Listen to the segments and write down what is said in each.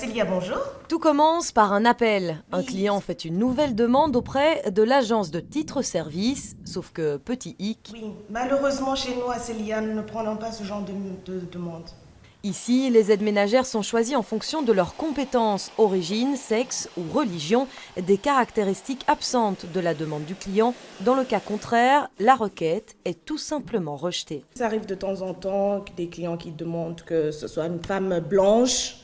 Célia, bonjour. Tout commence par un appel. Un client fait une nouvelle demande auprès de l'agence de titre-service, sauf que petit hic. Oui, malheureusement chez nous à Célia, nous ne prenons pas ce genre de demande. Ici, les aides ménagères sont choisies en fonction de leurs compétences, origine, sexe ou religion, des caractéristiques absentes de la demande du client. Dans le cas contraire, la requête est tout simplement rejetée. Ça arrive de temps en temps des clients qui demandent que ce soit une femme blanche,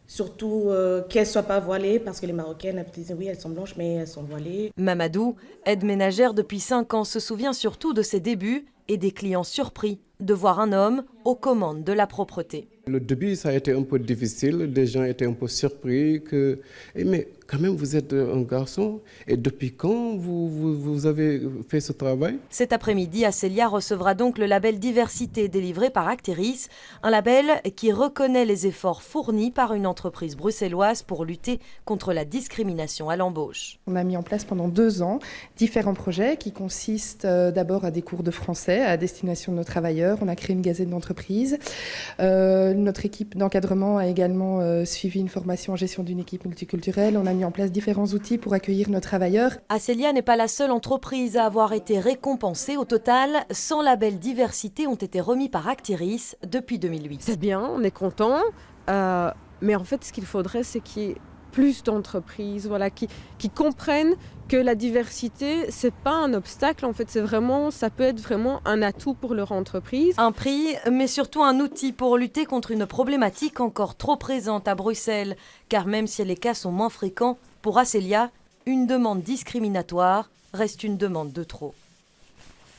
surtout qu'elle ne soit pas voilée, parce que les Marocaines elles disent oui, elles sont blanches, mais elles sont voilées. Mamadou, aide ménagère depuis 5 ans, se souvient surtout de ses débuts et des clients surpris de voir un homme aux commandes de la propreté. Le début, ça a été un peu difficile. Les gens étaient un peu surpris que... Mais quand même, vous êtes un garçon. Et depuis quand vous avez fait ce travail? Cet après-midi, Acélia recevra donc le label Diversité délivré par Acteris, un label qui reconnaît les efforts fournis par une entreprise bruxelloise pour lutter contre la discrimination à l'embauche. On a mis en place pendant 2 ans différents projets qui consistent d'abord à des cours de français à destination de nos travailleurs. On a créé une gazette d'entreprise. Notre équipe d'encadrement a également suivi une formation en gestion d'une équipe multiculturelle. On a mis en place différents outils pour accueillir nos travailleurs. Acélia n'est pas la seule entreprise à avoir été récompensée. Au total, 100 labels diversité ont été remis par Acteris depuis 2008. C'est bien, on est content, mais en fait ce qu'il faudrait c'est qu'il y ait plus d'entreprises qui comprennent que la diversité, c'est pas un obstacle, en fait, ça peut être vraiment un atout pour leur entreprise. Un prix, mais surtout un outil pour lutter contre une problématique encore trop présente à Bruxelles. Car même si les cas sont moins fréquents, pour Acélia, une demande discriminatoire reste une demande de trop.